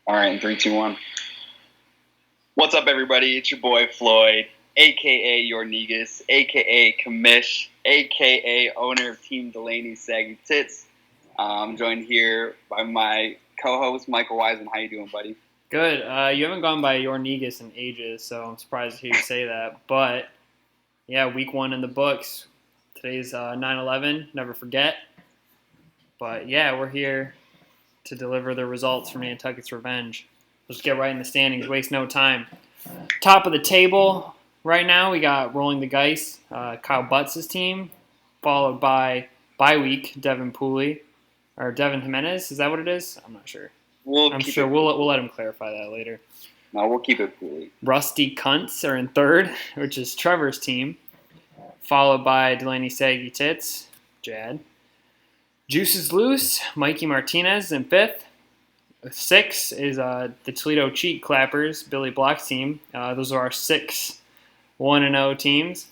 All right, in 3, 2, 1. What's up, everybody? It's your boy Floyd, a.k.a. Your Negus, a.k.a. Commish, a.k.a. owner of Team Delaney Saggy Tits. I'm joined here by my co-host, Michael Wiseman. How you doing, buddy? Good. You haven't gone by Your Negus in ages, so I'm surprised to hear you say that. But, yeah, week 1 in the books. Today's 9/11, never forget. But, yeah, we're here to deliver the results from Nantucket's revenge. Let's get right in the standings, waste no time. Top of the table right now, we got rolling the dice, Kyle Butts' team, followed by bye week, Devin Pooley, or Devin Jimenez. Is that what it is? I'm not sure. We'll let him clarify that later. No, we'll keep it cool. Rusty Cunts are in third, which is Trevor's team, followed by Delaney Saggy Tits, Jad. Juice is Loose, Mikey Martinez in fifth. 6 is the Toledo Cheat Clappers, Billy Block's team. Those are our 6 1-0 teams.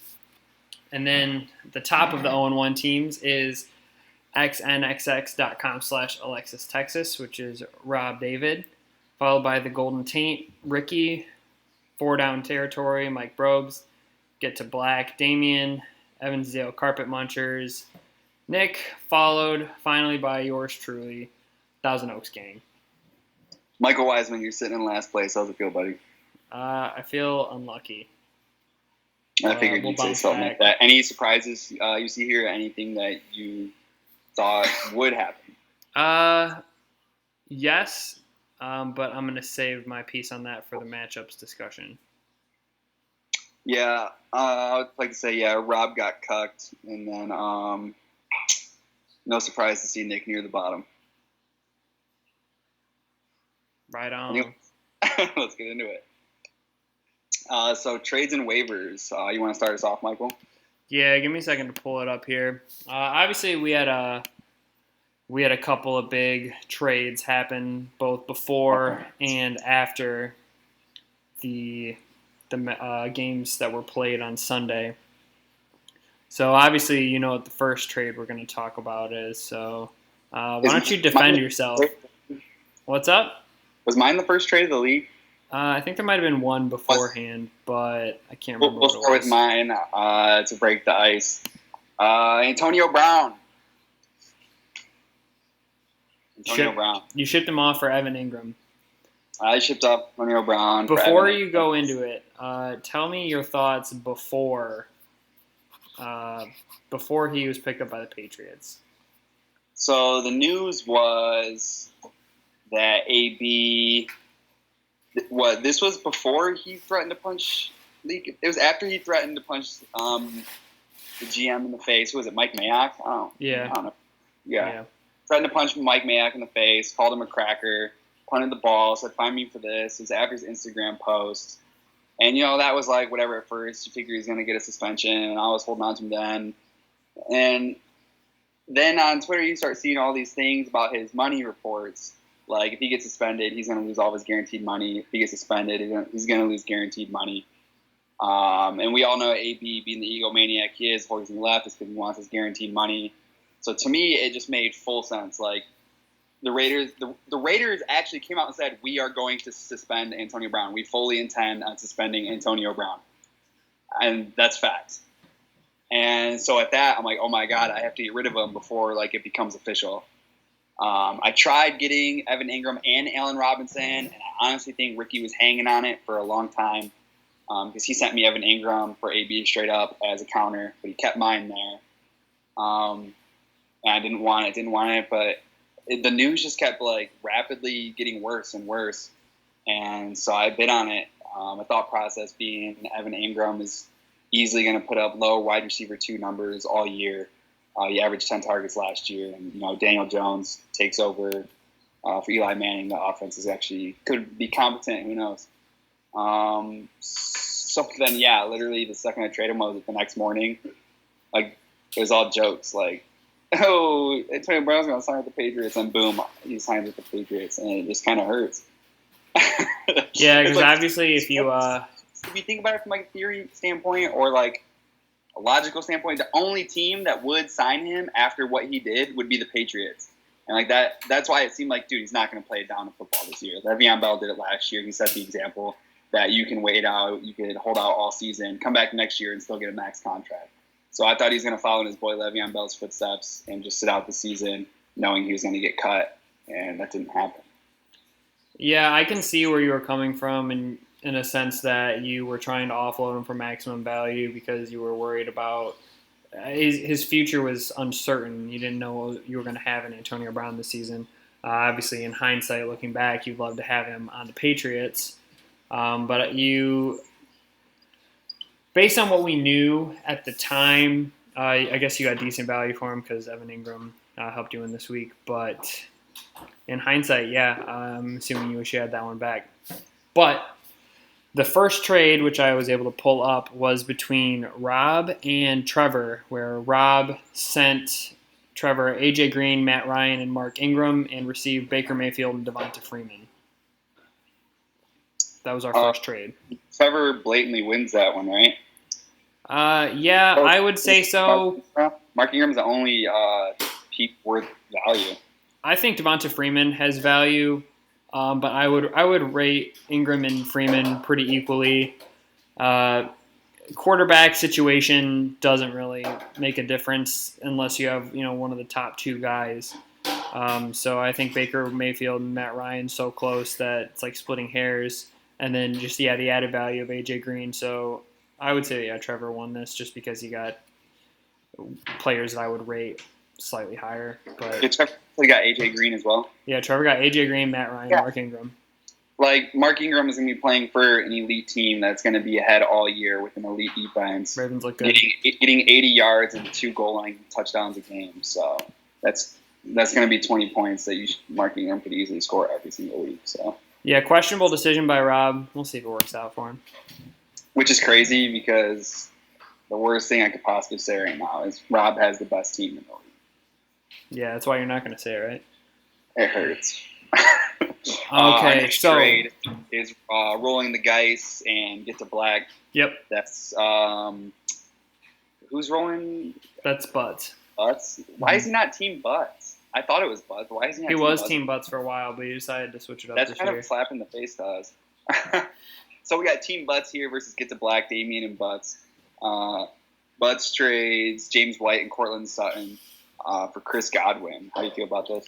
And then the top of the 0-1 teams is xnxx.com/Alexis Texas, which is Rob David, followed by the Golden Taint, Ricky, 4 Down Territory, Mike Brobes, Get to Black, Damien, Evansdale Carpet Munchers, Nick, followed finally by yours truly, Thousand Oaks Gang. Michael Wiseman, you're sitting in last place. How's it feel, buddy? I feel unlucky. I figured you'd say something like that. Any surprises you see here? Anything that you thought would happen? Yes, but I'm going to save my piece on that for the matchups discussion. Yeah, I would like to say, Rob got cucked, and then no surprise to see Nick near the bottom. Right on. Anyway, let's get into it. So trades and waivers. You want to start us off, Michael? Yeah, give me a second to pull it up here. Obviously, we had a couple of big trades happen both before and after the games that were played on Sunday. So obviously, you know what the first trade we're going to talk about is. So why don't you defend yourself? What's up? Was mine the first trade of the league? I think there might have been one beforehand, but I can't remember. We'll start with mine to break the ice. Antonio Brown. Brown. You shipped him off for Evan Ingram. I shipped off Antonio Brown. Before you go into it, tell me your thoughts before he was picked up by the Patriots. So the news was that AB. This was before he threatened to punch. It was after he threatened to punch the GM in the face. Who was it? Mike Mayock? I don't know. Yeah. Threatened to punch Mike Mayock in the face. Called him a cracker. Punted the ball. Said, "Find me for this." It was after his Instagram post. And, that was like whatever at first. You figure he's going to get a suspension. And I was holding on to him then. And then on Twitter, you start seeing all these things about his money reports. Like, if he gets suspended, he's going to lose all of his guaranteed money. If he gets suspended, he's going to lose guaranteed money. And we all know AB, being the egomaniac he is, before he left, is because he wants his guaranteed money. So to me, it just made full sense. Like, the Raiders actually came out and said, we are going to suspend Antonio Brown. We fully intend on suspending Antonio Brown. And that's fact. And so at that, I'm like, oh my God, I have to get rid of him before it becomes official. I tried getting Evan Ingram and Allen Robinson, and I honestly think Ricky was hanging on it for a long time because he sent me Evan Ingram for AB straight up as a counter, but he kept mine there. And I didn't want it, but the news just kept rapidly getting worse and worse, and so I bid on it. My thought process being Evan Ingram is easily going to put up low wide receiver 2 numbers all year. He averaged 10 targets last year, and Daniel Jones takes over for Eli Manning. The offense could be competent. Who knows? So then, literally the second I traded him was the next morning. It was all jokes. Oh, Antonio Brown's going to sign with the Patriots, and boom, he signed with the Patriots, and it just kind of hurts. Yeah, because obviously if you think about it from a theory standpoint or a logical standpoint, the only team that would sign him after what he did would be the Patriots. And like that's why it seemed like, dude, he's not going to play down in football this year. Le'Veon Bell did it last year. He set the example that you can wait out, you can hold out all season, come back next year and still get a max contract. So I thought he was going to follow in his boy Le'Veon Bell's footsteps and just sit out the season knowing he was going to get cut, and that didn't happen. Yeah, I can see where you were coming from in a sense that you were trying to offload him for maximum value because you were worried about his future was uncertain. You didn't know what you were going to have in Antonio Brown this season. Obviously, in hindsight, looking back, you'd love to have him on the Patriots. But based on what we knew at the time, I guess you got decent value for him because Evan Ingram helped you in this week. But in hindsight, yeah, I'm assuming you wish you had that one back. But the first trade, which I was able to pull up, was between Rob and Trevor, where Rob sent Trevor A.J. Green, Matt Ryan, and Mark Ingram, and received Baker Mayfield and Devonta Freeman. That was our first trade. Trevor blatantly wins that one, right? Yeah, I would say so. Mark Ingram's the only peak worth value. I think Devonta Freeman has value. But I would rate Ingram and Freeman pretty equally. Quarterback situation doesn't really make a difference unless you have one of the top two guys. So I think Baker Mayfield and Matt Ryan so close that it's like splitting hairs. And then just the added value of AJ Green. So I would say Trevor won this just because he got players that I would rate slightly higher. But Trevor got AJ Green as well. Yeah, Trevor got AJ Green, Matt Ryan, Mark Ingram. Like Mark Ingram is going to be playing for an elite team that's going to be ahead all year with an elite defense. Ravens look good. Getting 80 yards and 2 goal line touchdowns a game. So that's going to be 20 points that Mark Ingram could easily score every single week. So yeah, questionable decision by Rob. We'll see if it works out for him. Which is crazy because the worst thing I could possibly say right now is Rob has the best team in the league. Yeah, that's why you're not going to say it, right? It hurts. Okay, so trade is rolling the dice and get to black. Yep. That's who's rolling? That's Butts. Butts. Why is he not Team Butts? I thought it was Butts. Why is he not? He was Team Butts for a while, but he decided to switch it up. That's this kind year. of a slap in the face to us. So we got Team Butts here versus Get to Black, Damien and Butts. Butts trades James White and Cortland Sutton for Chris Godwin. How do you feel about this?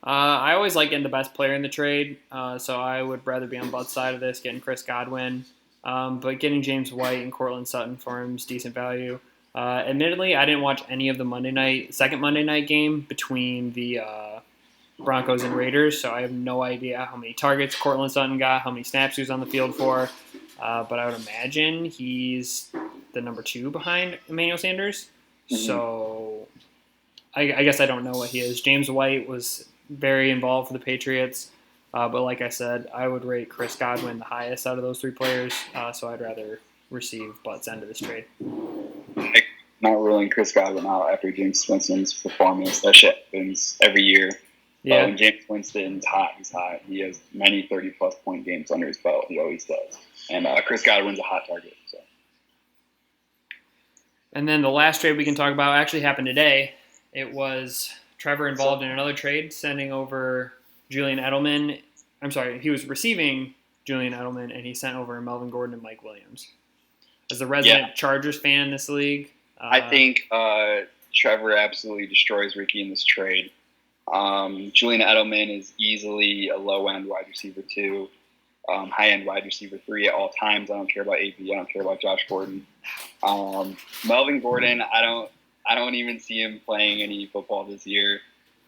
I always like getting the best player in the trade, so I would rather be on Butts' side of this, getting Chris Godwin. But getting James White and Cortland Sutton for him is decent value. Admittedly, I didn't watch any of the second Monday night game between the Broncos and Raiders, so I have no idea how many targets Cortland Sutton got, how many snaps he was on the field for. But I would imagine he's the number 2 behind Emmanuel Sanders. Mm-hmm. So I guess I don't know what he is. James White was very involved for the Patriots. But like I said, I would rate Chris Godwin the highest out of those 3 players. So I'd rather receive Butts' end of this trade. Not ruling Chris Godwin out after James Winston's performance. That shit happens every year. Yeah. When James Winston's hot, he's hot. He has many 30-plus point games under his belt. He always does. And Chris Godwin's a hot target. So. And then the last trade we can talk about actually happened today. It was Trevor involved in another trade, sending over Julian Edelman. I'm sorry, he was receiving Julian Edelman, and he sent over Melvin Gordon and Mike Williams. As a resident Chargers fan in this league, I think Trevor absolutely destroys Ricky in this trade. Julian Edelman is easily a low-end wide receiver 2, high-end wide receiver 3 at all times. I don't care about AB. I don't care about Josh Gordon. Melvin Gordon, I don't even see him playing any football this year.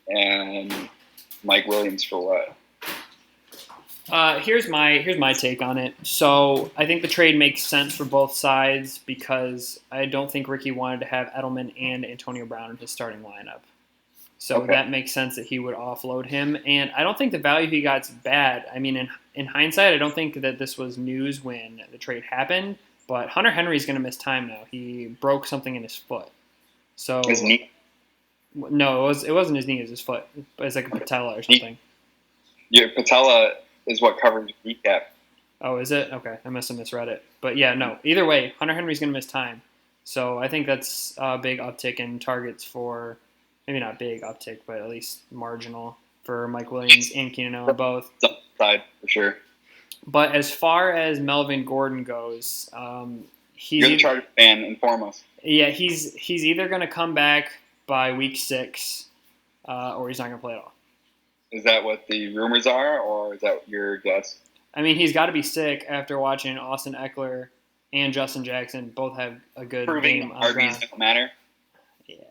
And Mike Williams for what? Here's my take on it. So I think the trade makes sense for both sides because I don't think Ricky wanted to have Edelman and Antonio Brown in his starting lineup. So that makes sense that he would offload him. And I don't think the value he got is bad. I mean, in hindsight, I don't think that this was news when the trade happened. But Hunter Henry's going to miss time now. He broke something in his foot. So his knee? No, it wasn't his knee. It was his foot. It was like a patella or something. Your patella is what covers your kneecap. Oh, is it? Okay, I must have misread it. But yeah, no. Either way, Hunter Henry's going to miss time. So I think that's a big uptick in targets for maybe not big uptick, but at least marginal for Mike Williams and Keenan Allen both. Side for sure. But as far as Melvin Gordon goes, You're the Chargers fan, inform us. Yeah, he's either going to come back by week 6, or he's not going to play at all. Is that what the rumors are, or is that your guess? I mean, he's got to be sick after watching Austin Eckler and Justin Jackson both have a good game on the ground. RBs don't matter. Yeah,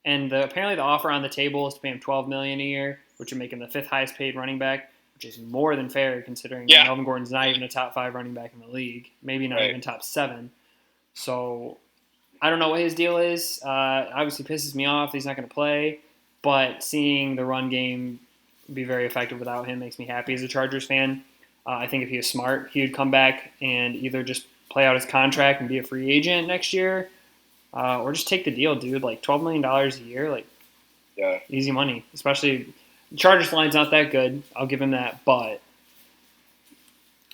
and apparently the offer on the table is to pay him $12 million a year, which would make him the 5th highest paid running back, which is more than fair considering Melvin Gordon's not even a top 5 running back in the league, maybe not even top 7. So I don't know what his deal is. Obviously pisses me off. He's not going to play, but seeing the run game be very effective without him makes me happy as a Chargers fan. I think if he was smart, he would come back and either just play out his contract and be a free agent next year, or just take the deal, dude. Like $12 million a year, easy money. Especially the Chargers line's not that good. I'll give him that, but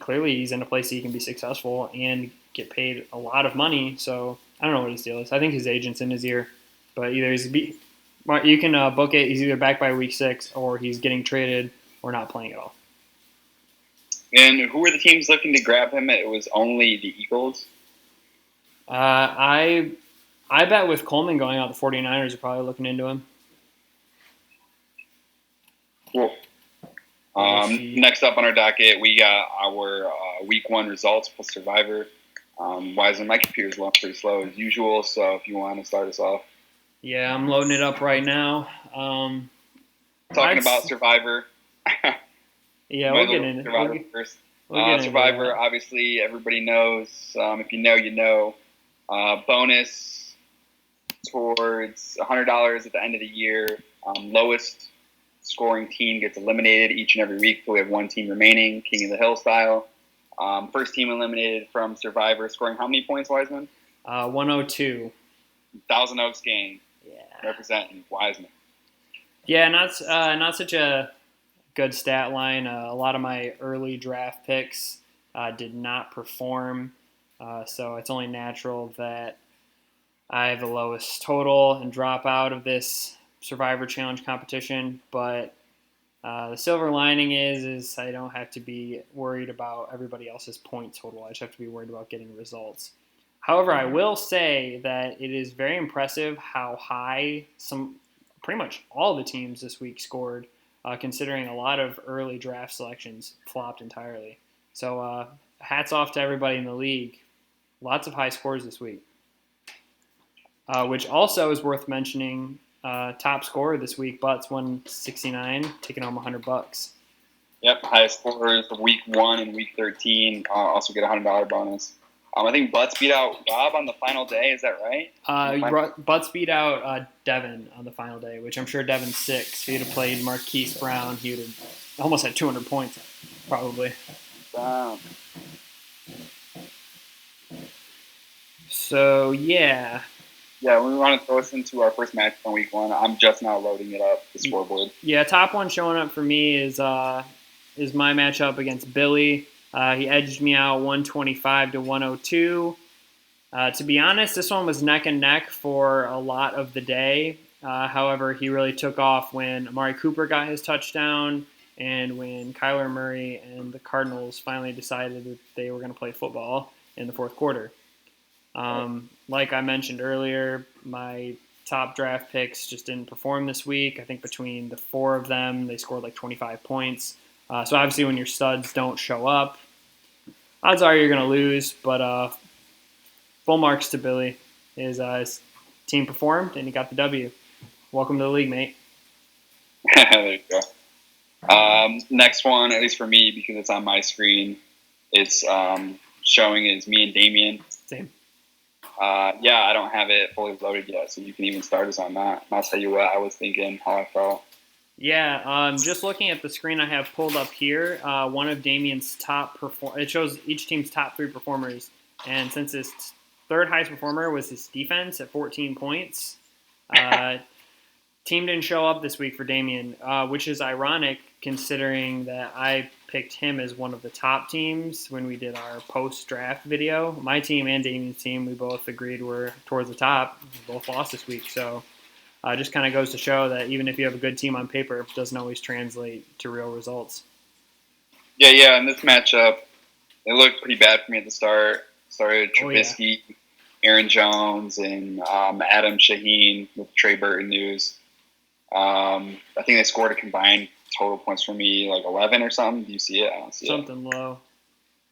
clearly he's in a place he can be successful and get paid a lot of money. So I don't know what his deal is. I think his agent's in his ear, but either you can book it. He's either back by week 6 or he's getting traded or not playing at all. And who were the teams looking to grab him? It was only the Eagles. I bet with Coleman going out, the 49ers are probably looking into him. Cool. Next up on our docket, we got our week 1 results plus Survivor. Wiseman, my computer's going pretty slow as usual, so if you want to start us off. Yeah, I'm loading it up right now. Talking about Survivor. Yeah, we'll get into Survivor first. Survivor, obviously, everybody knows. If you know, you know. Bonus towards $100 at the end of the year. Lowest scoring team gets eliminated each and every week. So we have one team remaining, King of the Hill style. First team eliminated from Survivor, scoring how many points, Wiseman? 102. Thousand Oaks gang. Yeah. Representing Wiseman. Yeah, not such a good stat line. A lot of my early draft picks did not perform, so it's only natural that I have the lowest total and drop out of this Survivor Challenge competition. But the silver lining is I don't have to be worried about everybody else's point total. I just have to be worried about getting results. However, I will say that it is very impressive how high pretty much all the teams this week scored, considering a lot of early draft selections flopped entirely. So hats off to everybody in the league. Lots of high scores this week. Which also is worth mentioning, top scorer this week, Butts won 69, taking home $100. Yep, highest scorers of week 1 and week 13 also get a $100 bonus. I think Butts beat out Rob on the final day. Is that right? Butts beat out Devin on the final day, which I'm sure Devin's sick. If he'd have played Marquise Brown, he would have almost had 200 points, probably. Wow. So, yeah. Yeah, we want to throw us into our first match on week 1. I'm just now loading it up, the scoreboard. Yeah, top one showing up for me is my matchup against Billy. He edged me out 125 to 102. To be honest, this one was neck and neck for a lot of the day. However, he really took off when Amari Cooper got his touchdown and when Kyler Murray and the Cardinals finally decided that they were going to play football in the fourth quarter. Like I mentioned earlier, my top draft picks just didn't perform this week. I think between the 4 of them, they scored like 25 points. So obviously when your studs don't show up, odds are you're going to lose. But full marks to Billy. His team performed, and he got the W. Welcome to the league, mate. There you go. Next one, at least for me, because it's on my screen, it's showing is me and Damien. Same. Yeah, I don't have it fully loaded yet, so you can even start us on that. And I'll tell you what I was thinking, how I felt. Yeah, just looking at the screen I have pulled up here, one of Damien's it shows each team's top 3 performers, and since his third highest performer was his defense at 14 points, team didn't show up this week for Damien, which is ironic considering that I picked him as one of the top teams when we did our post-draft video. My team and Damien's team, we both agreed were towards the top. We both lost this week, so Just kind of goes to show that even if you have a good team on paper, it doesn't always translate to real results. Yeah. In this matchup, it looked pretty bad for me at the start. Started Trubisky, Aaron Jones, and Adam Shaheen with Trey Burton news. I think they scored a combined total points for me, like 11 or something. Do you see it? I don't see something low.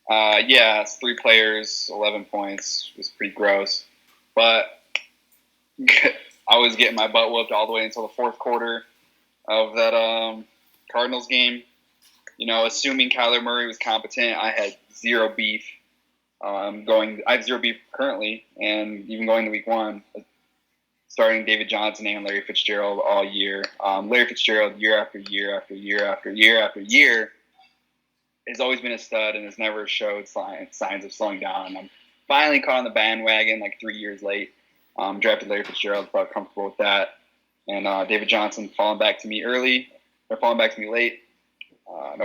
It's 3 players, 11 points. It was pretty gross. But I was getting my butt whooped all the way until the fourth quarter of that Cardinals game. Assuming Kyler Murray was competent, I had zero beef. I have zero beef currently, and even going to week 1, starting David Johnson and Larry Fitzgerald all year. Larry Fitzgerald, year after year after year after year after year, has always been a stud and has never showed signs of slowing down. And I'm finally caught on the bandwagon like 3 years late. Drafted Larry Fitzgerald, felt comfortable with that. And David Johnson falling back to me late. No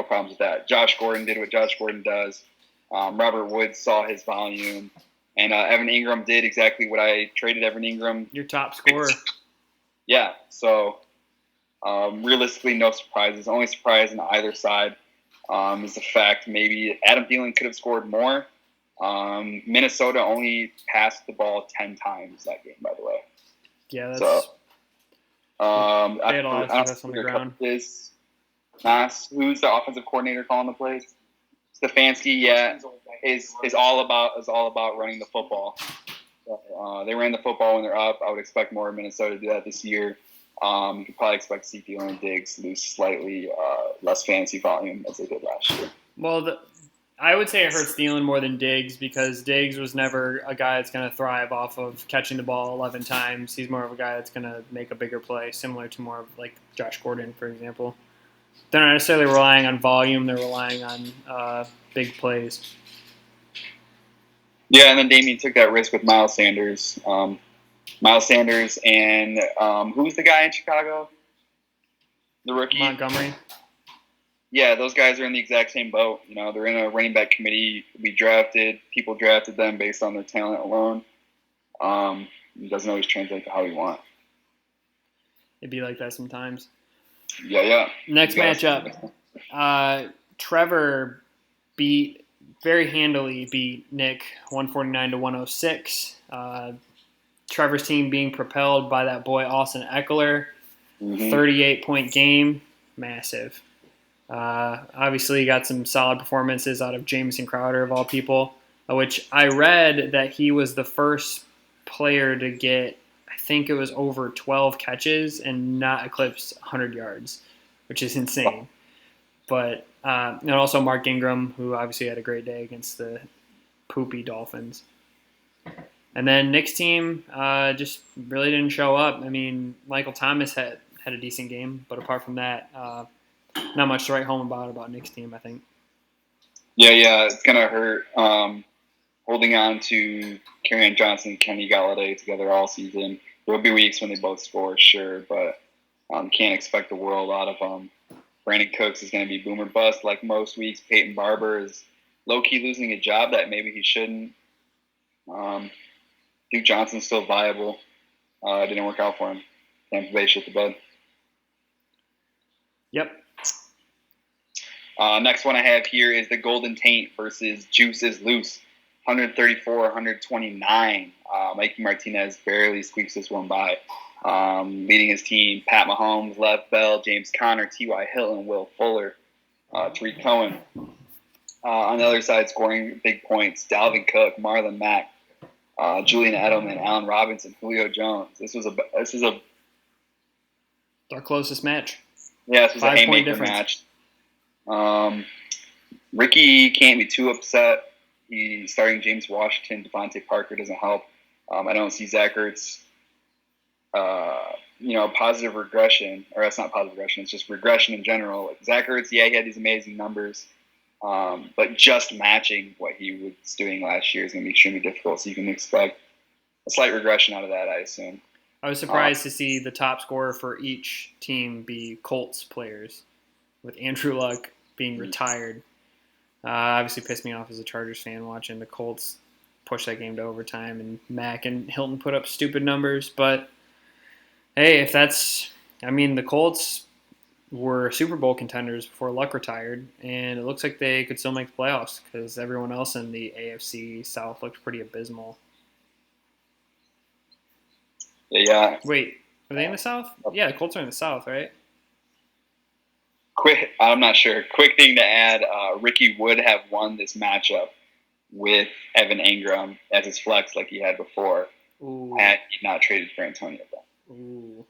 problems with that. Josh Gordon did what Josh Gordon does. Robert Woods saw his volume. And Evan Ingram did exactly what I traded Evan Ingram. Your top scorer. Yeah. So realistically, no surprises. Only surprise on either side is the fact maybe Adam Thielen could have scored more. Minnesota only passed the ball 10 times that game, by the way. Yeah, that's. So, they had a lot of success on the ground. Who's the offensive coordinator calling the plays? Stefanski, yeah, is all about running the football. So, they ran the football when they're up. I would expect more of Minnesota to do that this year. You could probably expect to see Thielen and Diggs lose slightly less fantasy volume as they did last year. Well, I would say it hurts Thielen more than Diggs because Diggs was never a guy that's going to thrive off of catching the ball 11 times. He's more of a guy that's going to make a bigger play, similar to more of like Josh Gordon, for example. They're not necessarily relying on volume. They're relying on big plays. Yeah, and then Damien took that risk with Miles Sanders. Miles Sanders and who's the guy in Chicago? The rookie? Montgomery. Yeah, those guys are in the exact same boat. They're in a running back committee. People drafted them based on their talent alone. It doesn't always translate to how we want. It'd be like that sometimes. Yeah. Next matchup. Trevor very handily beat Nick 149-106. Trevor's team being propelled by that boy Austin Eckler. 38-point game. Massive. Obviously, got some solid performances out of Jamison Crowder, of all people, which I read that he was the first player to get, I think it was over 12 catches and not eclipse 100 yards, which is insane. But and also Mark Ingram, who obviously had a great day against the poopy Dolphins. And then Nick's team just really didn't show up. I mean, Michael Thomas had a decent game, but apart from that, not much to write home about Nick's team, I think. Yeah, it's going to hurt holding on to Kerryon Johnson and Kenny Galladay together all season. There will be weeks when they both score, sure, but can't expect the world out of them. Brandon Cooks is going to be boomer bust like most weeks. Peyton Barber is low-key losing a job that maybe he shouldn't. Duke Johnson's still viable. It didn't work out for him. Tampa Bay shit the bed. Yep. Next one I have here is the Golden Taint versus Juice is Loose. 134-129. Mikey Martinez barely squeaks this one by. Leading his team, Pat Mahomes, Lev Bell, James Conner, T.Y. Hilton, Will Fuller, Tariq Cohen. On the other side, scoring big points, Dalvin Cook, Marlon Mack, Julian Edelman, Allen Robinson, Julio Jones. This is our closest match. Yeah, this was a haymaker match. Ricky can't be too upset. He's starting James Washington. Devontae Parker doesn't help. I don't see Zach Ertz, positive regression. Or that's not positive regression. It's just regression in general. Like Zach Ertz, he had these amazing numbers. But just matching what he was doing last year is going to be extremely difficult. So you can expect a slight regression out of that, I assume. I was surprised to see the top scorer for each team be Colts players, with Andrew Luck being retired. Obviously pissed me off as a Chargers fan watching the Colts push that game to overtime and Mack and Hilton put up stupid numbers. But Hey, if that's, I mean, the Colts were Super Bowl contenders before Luck retired, and it looks like they could still make the playoffs because everyone else in the AFC South looked pretty abysmal. Yeah. Wait, are they in the South? Yeah, the Colts are in the South, right? Quick, I'm not sure. Quick thing to add: Ricky would have won this matchup with Evan Ingram as his flex, like he had before, Ooh. had he not traded for Antonio Brown. Ooh.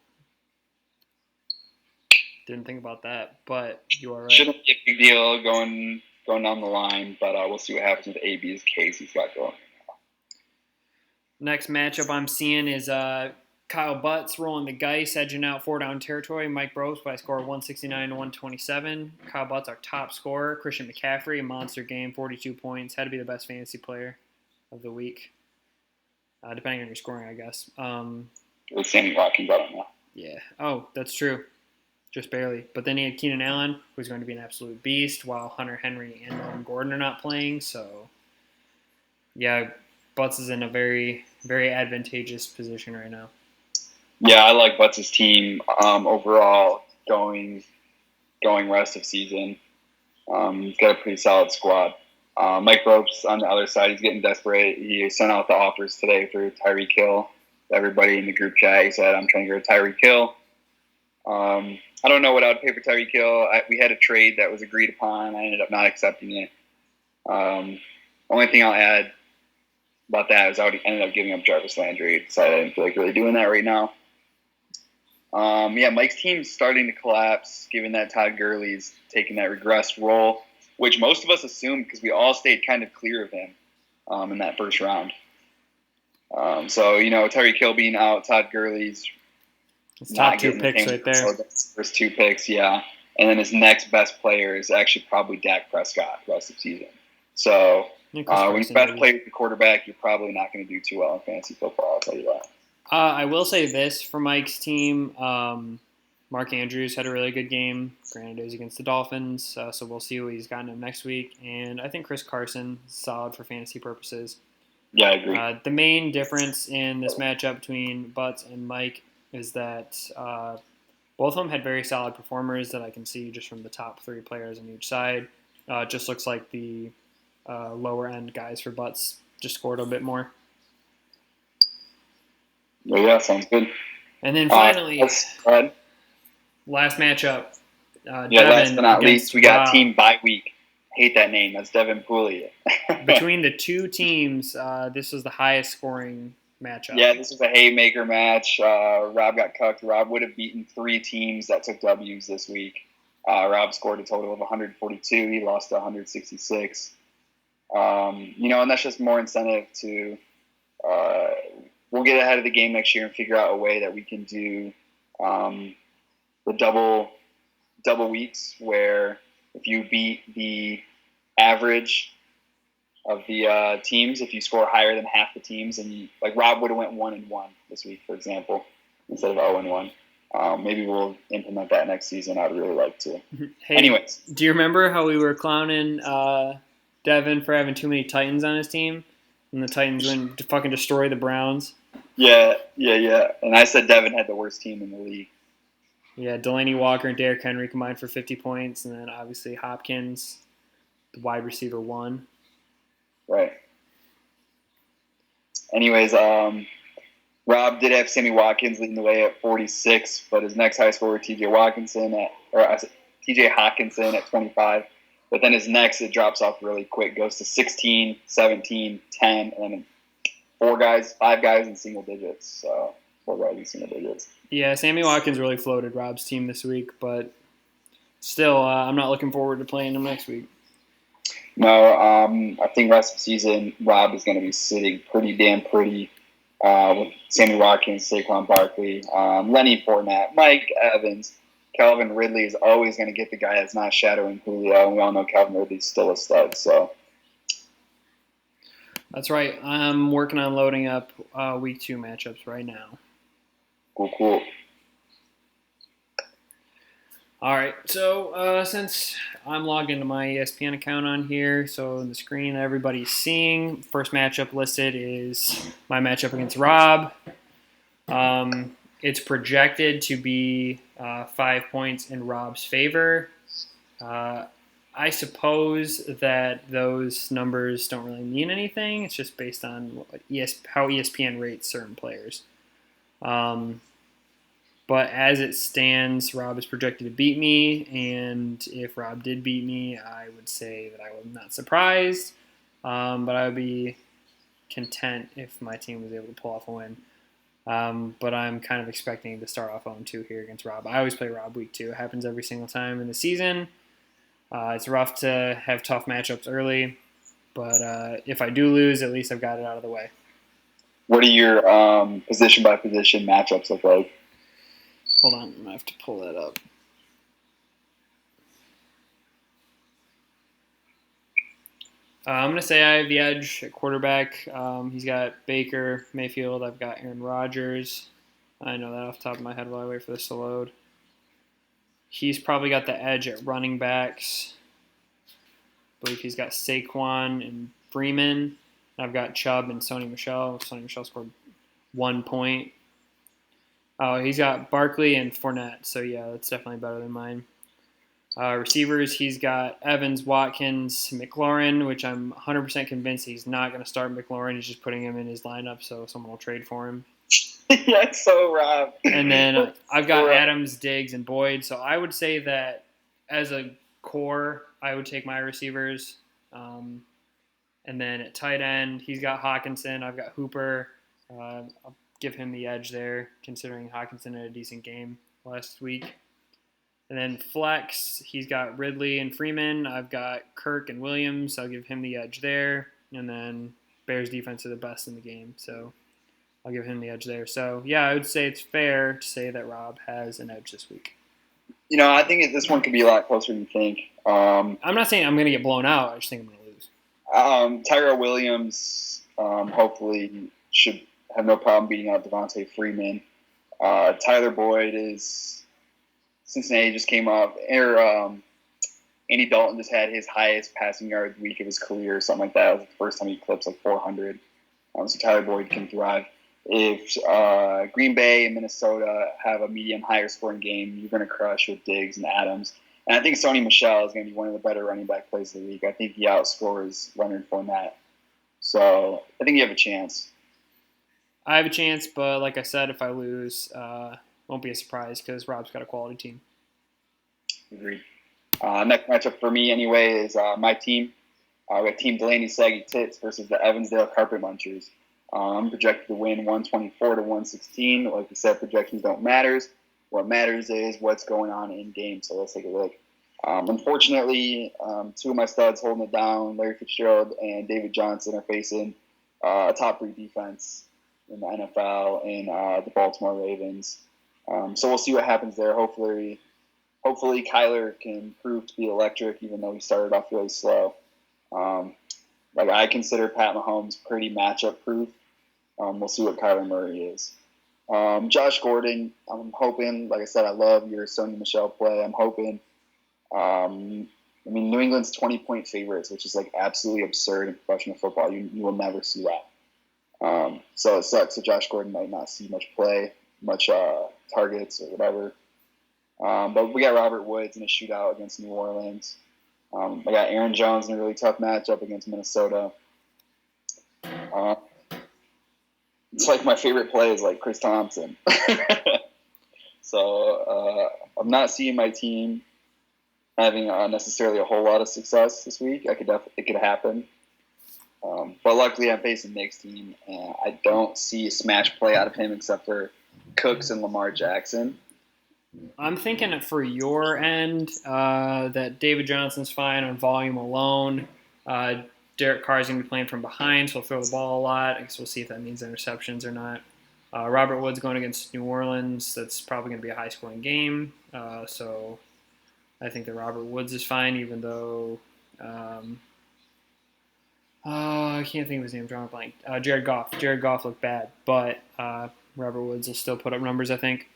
Didn't think about that, but you are right. Shouldn't be a big deal going down the line, but we'll see what happens with AB's case he's got going. Next matchup I'm seeing is Kyle Butts rolling the dice, edging out 4-down territory. Mike Brose by a score of 169 to 127. Kyle Butts, our top scorer. Christian McCaffrey, a monster game, 42 points. Had to be the best fantasy player of the week, depending on your scoring, I guess. With Sammy Watkins, I don't know. Yeah. Oh, that's true. Just barely. But then he had Keenan Allen, who's going to be an absolute beast, while Hunter Henry and Melvin Gordon are not playing. So, yeah, Butts is in a very, very advantageous position right now. Yeah, I like Butts' team overall going rest of season. He's got a pretty solid squad. Mike Ropes on the other side, he's getting desperate. He sent out the offers today for Tyreek Hill. Everybody in the group chat, he said, I'm trying to get a Tyreek Hill. I don't know what I would pay for Tyreek Hill. We had a trade that was agreed upon. I ended up not accepting it. Only thing I'll add about that is I ended up giving up Jarvis Landry. Decided I didn't feel like really doing that right now. Mike's team's starting to collapse, given that Todd Gurley's taking that regressed role, which most of us assumed because we all stayed kind of clear of him in that first round. Tyreek Hill being out, Todd Gurley's his top two picks right there. First two picks, yeah. And then his next best player is actually probably Dak Prescott the rest of the season. So when your best player is the quarterback, you're probably not going to do too well in fantasy football, I'll tell you that. I will say this for Mike's team. Mark Andrews had a really good game. Granted, it was against the Dolphins, so we'll see what he's gotten him next week. And I think Chris Carson is solid for fantasy purposes. Yeah, I agree. The main difference in this matchup between Butts and Mike is that both of them had very solid performers that I can see just from the top three players on each side. It just looks like the lower end guys for Butts just scored a bit more. Yeah, sounds good. And then finally, last matchup. Last but not least, we got team bye week. Hate that name. That's Devin Pooley. Between the two teams, this was the highest scoring matchup. Yeah, this was a haymaker match. Rob got cucked. Rob would have beaten three teams that took W's this week. Rob scored a total of 142. He lost to 166. And that's just more incentive to we'll get ahead of the game next year and figure out a way that we can do the double weeks where if you beat the average of the teams, if you score higher than half the teams, and like Rob would have went 1-1 this week, for example, instead of 0-1. Maybe we'll implement that next season. I'd really like to. Hey, anyways, do you remember how we were clowning Devin for having too many Titans on his team, and the Titans went to fucking destroy the Browns? Yeah. And I said Devin had the worst team in the league. Yeah, Delaney Walker and Derrick Henry combined for 50 points, and then obviously Hopkins, the wide receiver, 1. Right. Anyways, Rob did have Sammy Watkins leading the way at 46, but his next high scorer, TJ Hawkinson at 25. But then his next, it drops off really quick, goes to 16, 17, 10, and then five guys in single digits. So 4 guys in single digits. Yeah, Sammy Watkins really floated Rob's team this week, but still, I'm not looking forward to playing him next week. No, I think rest of the season, Rob is going to be sitting pretty damn pretty with Sammy Watkins, Saquon Barkley, Lenny Fournette, Mike Evans. Calvin Ridley is always going to get the guy that's not shadowing Julio, and we all know Calvin Ridley's still a stud. So that's right. I'm working on loading up week 2 matchups right now. Cool. All right, so since I'm logged into my ESPN account on here, so the screen that everybody's seeing, first matchup listed is my matchup against Rob. It's projected to be 5 points in Rob's favor. I suppose that those numbers don't really mean anything. It's just based on how ESPN rates certain players. But as it stands, Rob is projected to beat me, and if Rob did beat me, I would say that I was not surprised, but I would be content if my team was able to pull off a win. But I'm kind of expecting to start off 0-2 here against Rob. I always play Rob week 2. It happens every single time in the season. It's rough to have tough matchups early, but if I do lose, at least I've got it out of the way. What are your position-by-position matchups look like? Hold on, I'm going to have to pull that up. I'm going to say I have the edge at quarterback. He's got Baker Mayfield. I've got Aaron Rodgers. I know that off the top of my head while I wait for this to load. He's probably got the edge at running backs. I believe he's got Saquon and Freeman. I've got Chubb and Sony Michel. Sony Michel scored 1 point. Oh, he's got Barkley and Fournette. So, yeah, that's definitely better than mine. Receivers, he's got Evans, Watkins, McLaurin, which I'm 100% convinced he's not going to start McLaurin. He's just putting him in his lineup so someone will trade for him. That's so Rob. And then I've got Adams, Diggs, and Boyd. So I would say that as a core, I would take my receivers. And then at tight end, he's got Hawkinson. I've got Hooper. I'll give him the edge there, considering Hawkinson had a decent game last week. And then flex, he's got Ridley and Freeman. I've got Kirk and Williams. I'll give him the edge there. And then Bears defense are the best in the game, so I'll give him the edge there. So, yeah, I would say it's fair to say that Rob has an edge this week. I think this one could be a lot closer than you think. I'm not saying I'm going to get blown out. I just think I'm going to lose. Tyrell Williams hopefully should have no problem beating out Devontae Freeman. Tyler Boyd is – Cincinnati just came up. Andy Dalton just had his highest passing yard week of his career, or something like that. It was the first time he eclipsed 400. So Tyler Boyd can thrive. If Green Bay and Minnesota have a medium higher scoring game, you're going to crush with Diggs and Adams. And I think Sony Michel is going to be one of the better running back plays of the week. I think he outscores Leonard Fournette. So I think you have a chance. I have a chance, but like I said, if I lose, won't be a surprise because Rob's got a quality team. Agreed. Next matchup for me, anyway, is my team. We got Team Delaney Saggy Tits versus the Evansdale Carpet Munchers. I'm projected to win 124-116. Like we said, projections don't matter. What matters is what's going on in game. So let's take a look. Unfortunately, two of my studs holding it down, Larry Fitzgerald and David Johnson, are facing a top 3 defense in the NFL and the Baltimore Ravens. So we'll see what happens there. Hopefully Kyler can prove to be electric, even though he started off really slow. I consider Pat Mahomes pretty matchup proof. We'll see what Kyler Murray is. Josh Gordon, I'm hoping, like I said, I love your Sony Michel play. I'm hoping, New England's 20-point favorites, which is absolutely absurd in professional football. You will never see that. So it sucks that Josh Gordon might not see much play, much targets or whatever. But we got Robert Woods in a shootout against New Orleans. I got Aaron Jones in a really tough matchup against Minnesota. It's my favorite play is Chris Thompson. So I'm not seeing my team having necessarily a whole lot of success this week. It could happen. But luckily I'm facing Nick's team, and I don't see a smash play out of him except for Cooks and Lamar Jackson. I'm thinking for your end that David Johnson's fine on volume alone. Derek Carr's going to be playing from behind, so he'll throw the ball a lot. I guess we'll see if that means interceptions or not. Robert Woods going against New Orleans. That's probably going to be a high-scoring game. So I think that Robert Woods is fine, even though I can't think of his name. Drawing a blank. Jared Goff. Jared Goff looked bad, but Robert Woods will still put up numbers, I think.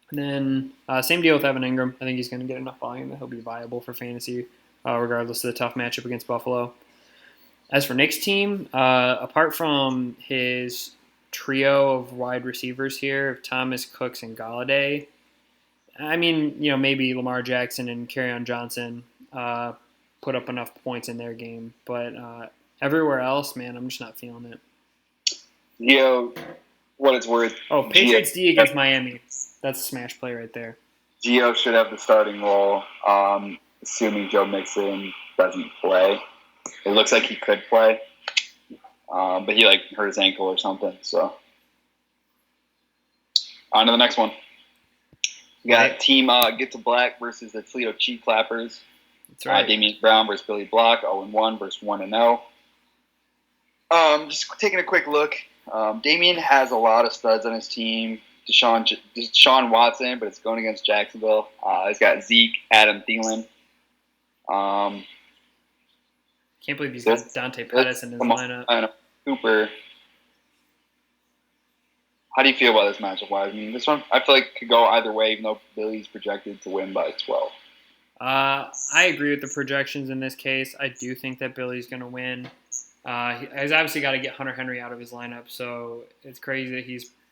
And then same deal with Evan Ingram. I think he's going to get enough volume that he'll be viable for fantasy, regardless of the tough matchup against Buffalo. As for Nick's team, apart from his trio of wide receivers here of Thomas, Cooks, and Galladay. I mean, maybe Lamar Jackson and Kerryon Johnson put up enough points in their game, but everywhere else, man, I'm just not feeling it. What it's worth. Oh, Patriots D against Miami. That's a smash play right there. Gio should have the starting role, assuming Joe Mixon doesn't play. It looks like he could play, but he hurt his ankle or something. So on to the next one. We got Team Get to Black versus the Toledo Cheat Clappers. That's right. Damian Brown versus Billy Block, 0-1 versus 1-0. Just taking a quick look. Damian has a lot of studs on his team. Deshaun Watson, but it's going against Jacksonville. He's got Zeke, Adam Thielen. Can't believe he's got Dante Pettis in his lineup. I know. Cooper. How do you feel about this matchup? I mean, this one I feel like could go either way, even though Billy's projected to win by 12. I agree with the projections in this case. I do think that Billy's going to win. He's obviously got to get Hunter Henry out of his lineup, so it's crazy that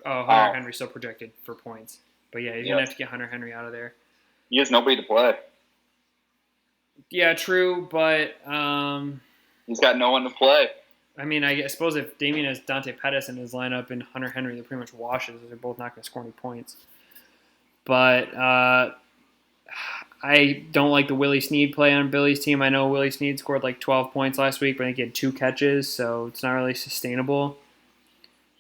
Hunter Henry's still projected for points. But yeah, he's going to have to get Hunter Henry out of there. He has nobody to play. Yeah, true, but he's got no one to play. I mean, I suppose if Damian has Dante Pettis in his lineup and Hunter Henry, they're pretty much washes. They're both not going to score any points. But I don't like the Willie Snead play on Billy's team. I know Willie Snead scored 12 points last week, but I think he had 2 catches, so it's not really sustainable.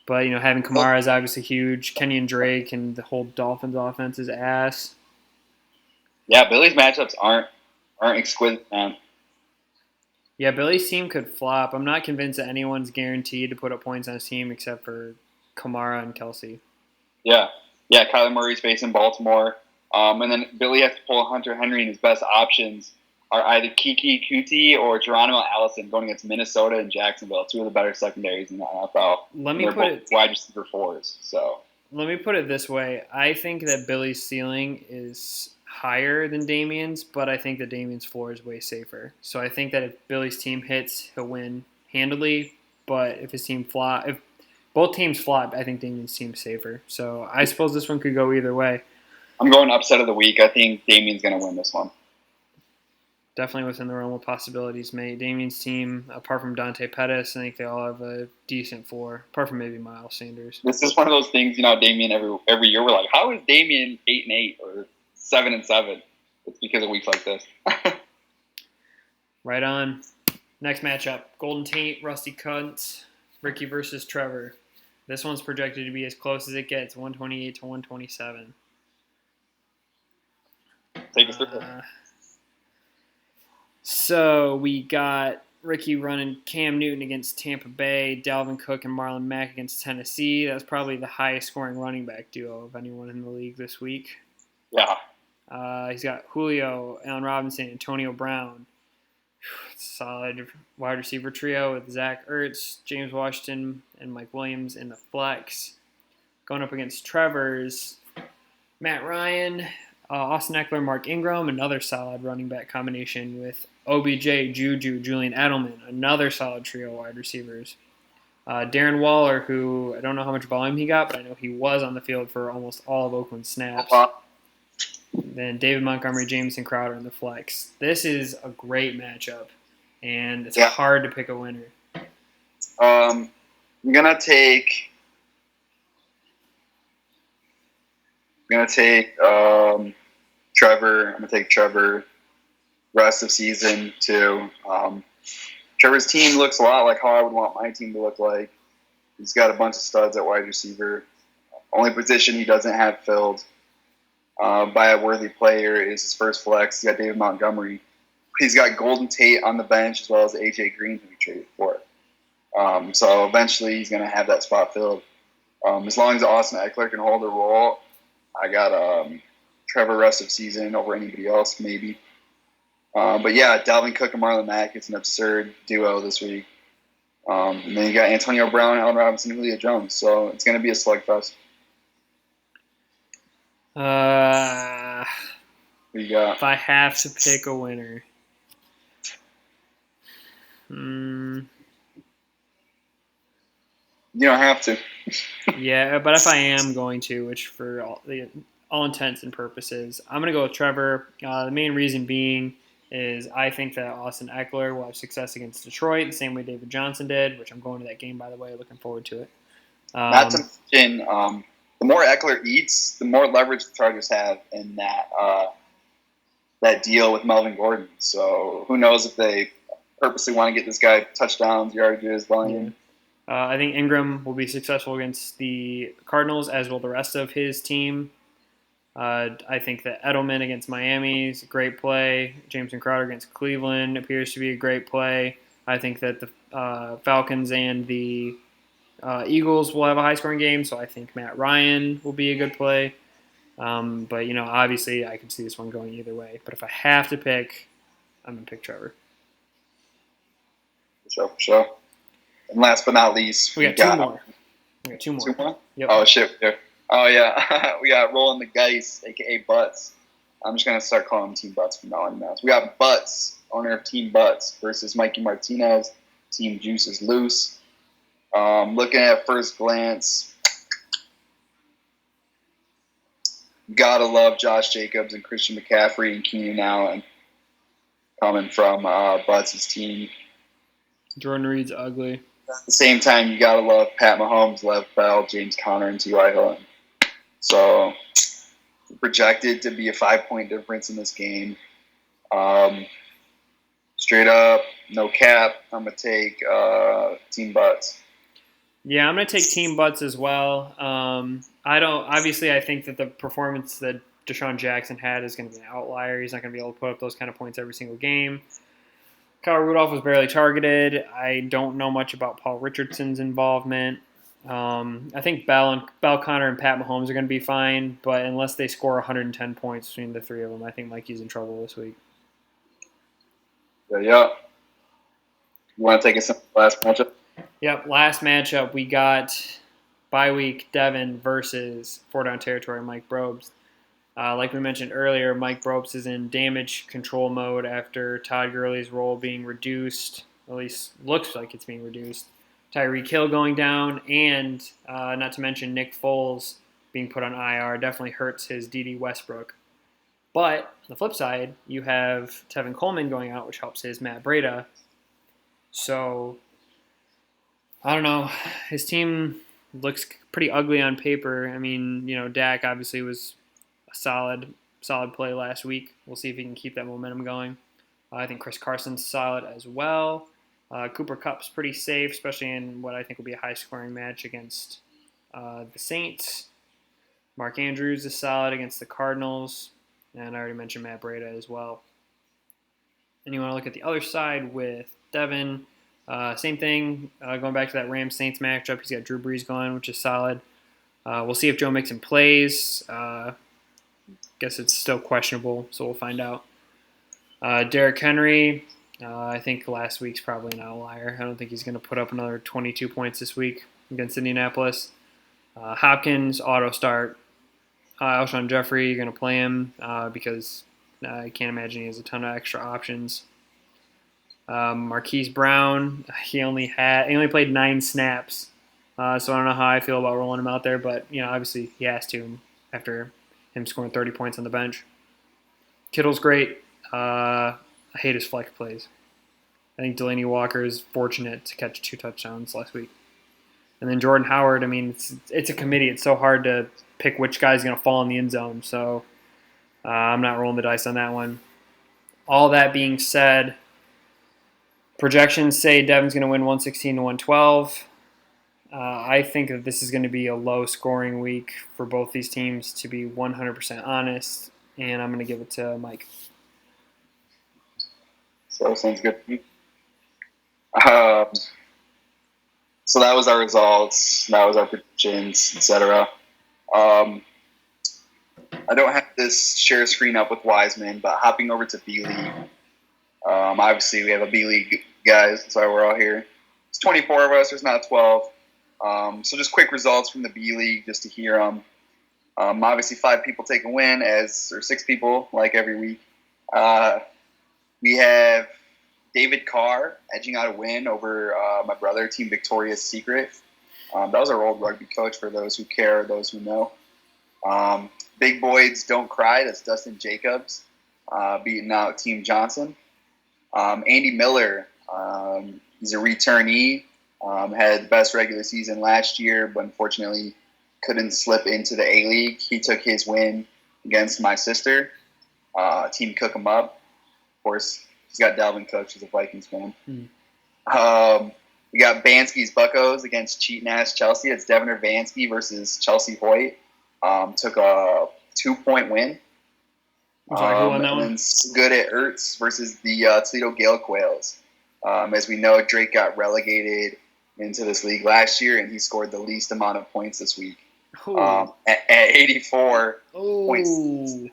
But, having Kamara is obviously huge. Kenyon Drake and the whole Dolphins offense is ass. Yeah, Billy's matchups aren't exquisite, man. Yeah, Billy's team could flop. I'm not convinced that anyone's guaranteed to put up points on his team except for Kamara and Kelsey. Yeah, Kyler Murray's facing Baltimore. And then Billy has to pull Hunter Henry, and his best options are either Kiki Kuti or Geronimo Allison going against Minnesota and Jacksonville, 2 of the better secondaries in the NFL. They're both wide receiver 4s. So let me put it this way. I think that Billy's ceiling is higher than Damian's, but I think that Damian's floor is way safer. So I think that if Billy's team hits, he'll win handily. But if if both teams flop, I think Damian's team's safer. So I suppose this one could go either way. I'm going upset of the week. I think Damian's going to win this one. Definitely within the realm of possibilities, mate. Damian's team, apart from Dante Pettis, I think they all have a decent floor, apart from maybe Miles Sanders. This is one of those things, Damian, every year we're like, how is Damian 8-8 or 7-7? It's because of weeks like this. Right on. Next matchup, Golden Tate, Rusty Kuntz, Ricky versus Trevor. This one's projected to be as close as it gets, 128 to 127. Take us through it. So we got Ricky running Cam Newton against Tampa Bay, Dalvin Cook and Marlon Mack against Tennessee. That's probably the highest scoring running back duo of anyone in the league this week. Yeah. He's got Julio, Allen Robinson, Antonio Brown. Solid wide receiver trio with Zach Ertz, James Washington, and Mike Williams in the flex. Going up against Trevor's Matt Ryan, Austin Eckler, Mark Ingram, another solid running back combination with OBJ, Juju, Julian Edelman, another solid trio of wide receivers. Darren Waller, who I don't know how much volume he got, but I know he was on the field for almost all of Oakland's snaps. Then David Montgomery, Jamison Crowder in the flex. This is a great matchup, and it's hard to pick a winner. I'm gonna take Trevor. I'm gonna take Trevor. Rest of season too. Trevor's team looks a lot like how I would want my team to look like. He's got a bunch of studs at wide receiver. Only position he doesn't have filled by a worthy player is his first flex. He's got David Montgomery. He's got Golden Tate on the bench as well as AJ Green, who he traded for. So eventually he's going to have that spot filled. As long as Austin Eckler can hold a role, I got Trevor rest of season over anybody else, maybe. But yeah, Dalvin Cook and Marlon Mack, it's an absurd duo this week. And then you got Antonio Brown, Allen Robinson, and Julio Jones. So it's going to be a slugfest. What you got? If I have to pick a winner. You don't have to. Yeah, but if I am going to, which for all intents and purposes, I'm going to go with Trevor. The main reason being is I think that Austin Eckler will have success against Detroit the same way David Johnson did, which I'm going to that game, by the way. Looking forward to it. Not to mention, the more Eckler eats, the more leverage the Chargers have in that deal with Melvin Gordon. So who knows if they purposely want to get this guy touchdowns, yardages, volume. Yeah. I think Ingram will be successful against the Cardinals, as will the rest of his team. I think that Edelman against Miami is a great play. Jameson Crowder against Cleveland appears to be a great play. I think that the Falcons and the Eagles will have a high-scoring game, so I think Matt Ryan will be a good play. But, obviously I could see this one going either way. But if I have to pick, I'm going to pick Trevor. For sure. And last but not least, we got two more. Two more? Yep. Oh, shit. Oh, yeah. We got Rolling the Dice, a.k.a. Butts. I'm just going to start calling him Team Butts from now on. We got Butts, owner of Team Butts, versus Mikey Martinez. Team Juice is loose. Looking at first glance, gotta love Josh Jacobs and Christian McCaffrey and Keenan Allen coming from Butts' team. Jordan Reed's ugly. At the same time, you gotta love Pat Mahomes, Lev Bell, James Conner, and T.Y. Hilton. So projected to be a 5-point difference in this game. Straight up, no cap. I'm gonna take Team Butts. Yeah, I'm gonna take Team Butts as well. I think that the performance that Deshaun Jackson had is going to be an outlier. He's not going to be able to put up those kind of points every single game. Kyle Rudolph was barely targeted. I don't know much about Paul Richardson's involvement. I think Bell, Connor, and Pat Mahomes are going to be fine, but unless they score 110 points between the three of them, I think Mikey's in trouble this week. Yeah. You want to take us to the last matchup? Yep, last matchup, we got bye week Devin versus 4-down territory Mike Brobes. Like we mentioned earlier, Mike Brobes is in damage control mode after Todd Gurley's role being reduced, at least looks like it's being reduced. Tyreek Hill going down, and not to mention Nick Foles being put on IR definitely hurts his D.D. Westbrook. But on the flip side, you have Tevin Coleman going out, which helps his Matt Breida. So, I don't know. His team looks pretty ugly on paper. I mean, Dak obviously was a solid play last week. We'll see if he can keep that momentum going. I think Chris Carson's solid as well. Cooper Kupp's pretty safe, especially in what I think will be a high-scoring match against the Saints. Mark Andrews is solid against the Cardinals. And I already mentioned Matt Breida as well. And you want to look at the other side with Devin. Same thing, going back to that Rams-Saints matchup. He's got Drew Brees going, which is solid. We'll see if Joe Mixon plays. Guess it's still questionable, so we'll find out. Derrick Henry, I think last week's probably an outlier. I don't think he's going to put up another 22 points this week against Indianapolis. Hopkins, auto start. Alshon Jeffrey, you're going to play him because I can't imagine he has a ton of extra options. Marquise Brown, he only played 9 snaps, so I don't know how I feel about rolling him out there, but obviously he has to after him scoring 30 points on the bench. Kittle's great. I hate his flex plays. I think Delaney Walker is fortunate to catch 2 touchdowns last week. And then Jordan Howard, I mean, it's a committee. It's so hard to pick which guy's going to fall in the end zone, so I'm not rolling the dice on that one. All that being said, projections say Devin's going to win 116 to 112. I think that this is going to be a low-scoring week for both these teams, to be 100% honest, and I'm going to give it to Mike. So sounds good to me. So that was our results. That was our predictions, etc. I don't have this share screen up with Wiseman, but hopping over to B League. Obviously, we have a B League guys. That's why we're all here. It's 24 of us. There's not 12. So just quick results from the B League, just to hear them. Obviously, 5 people take a win, or 6 people, like every week. We have David Carr edging out a win over my brother, Team Victoria's Secret. That was our old rugby coach for those who care, those who know. Big boys don't cry. That's Dustin Jacobs beating out Team Johnson. Andy Miller, he's a returnee. Had the best regular season last year, but unfortunately couldn't slip into the A-League. He took his win against my sister. Team Cook him up. Of course, he's got Dalvin Cook. She's a Vikings fan. We got Bansky's Buccos against cheating-ass Chelsea. It's Deviner Vansky versus Chelsea Hoyt. Took a 2-point win. And then good at Ertz versus the Toledo Gale Quails. As we know, Drake got relegated into this league last year, and he scored the least amount of points this week. At 84 points.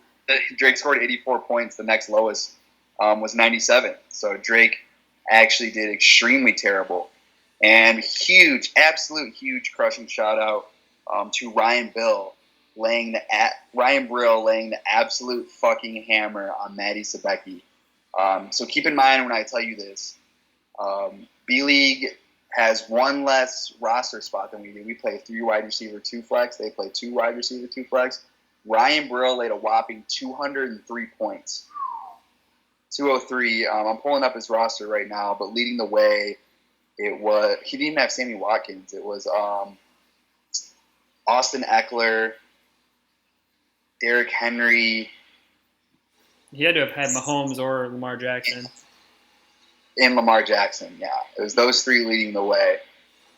Drake scored 84 points. The next lowest was 97. So Drake actually did extremely terrible. And huge, absolute huge crushing shout out to Ryan Brill laying the absolute fucking hammer on Maddie Sebecki. So keep in mind when I tell you this, B-League has one less roster spot than we do. We play 3 wide receiver, 2 flex. They play 2 wide receiver, 2 flex. Ryan Brill laid a whopping 203 points. 203. I'm pulling up his roster right now, but leading the way, he didn't even have Sammy Watkins. It was Austin Eckler, Derrick Henry. He had to have had Mahomes or Lamar Jackson. And Lamar Jackson, yeah. It was those 3 leading the way.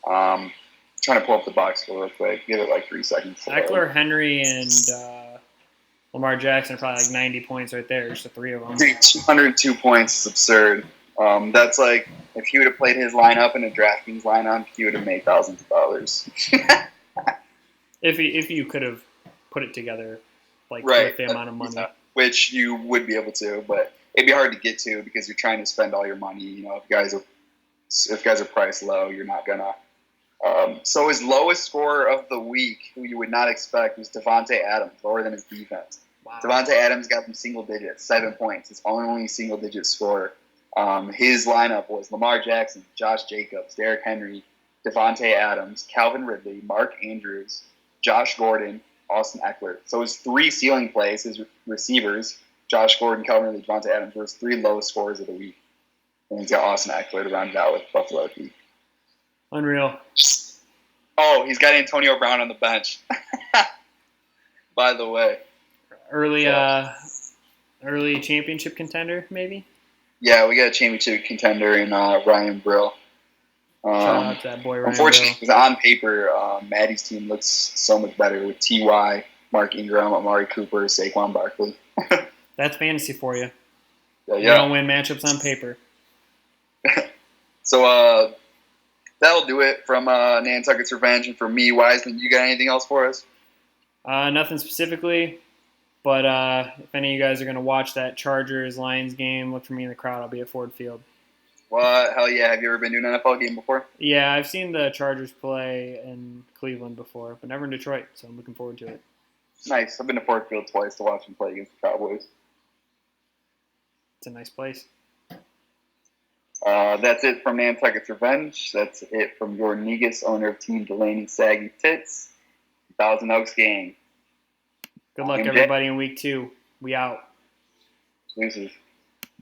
Trying to pull up the box score real quick. Give it like 3 seconds. Eckler, Henry, and Lamar Jackson are probably like 90 points right there. Just the 3 of them. Dude, 202 points is absurd. That's like if he would have played his lineup in a DraftKings lineup, he would have made thousands of dollars. if you could have put it together, like right, with the amount of money, which you would be able to, but it'd be hard to get to because you're trying to spend all your money. You know, if guys are priced low, you're not gonna. So his lowest score of the week, who you would not expect, was Devontae Adams, lower than his defense. Wow. Devontae Adams got from single digits, 7 points. His only single digit score. His lineup was Lamar Jackson, Josh Jacobs, Derrick Henry, Devontae Adams, Calvin Ridley, Mark Andrews, Josh Gordon, Austin Eckler. So his 3 ceiling plays, his receivers, Josh Gordon, Calvin Ridley, Devontae Adams, were his 3 lowest scores of the week. And he's got Austin Eckler to round it out with Buffalo Heat. Unreal. Oh, he's got Antonio Brown on the bench. By the way. Early championship contender, maybe? Yeah, we got a championship contender in Ryan Brill. Shout out to that boy, Ryan unfortunately, because on paper, Maddie's team looks so much better with T.Y., Mark Ingram, Amari Cooper, Saquon Barkley. That's fantasy for you. Yeah. You don't win matchups on paper. So that'll do it from Nantucket's Revenge. And for me, Wiseman, you got anything else for us? Nothing specifically. But if any of you guys are going to watch that Chargers-Lions game, look for me in the crowd. I'll be at Ford Field. Well, hell yeah. Have you ever been to an NFL game before? Yeah, I've seen the Chargers play in Cleveland before, but never in Detroit, so I'm looking forward to it. Nice. I've been to Ford Field twice to watch them play against the Cowboys. It's a nice place. That's it from Nantucket's Revenge. That's it from your Negus, owner of Team Delaney Saggy Tits. Thousand Oaks gang. Good luck, everybody, in week 2. We out. Deuces.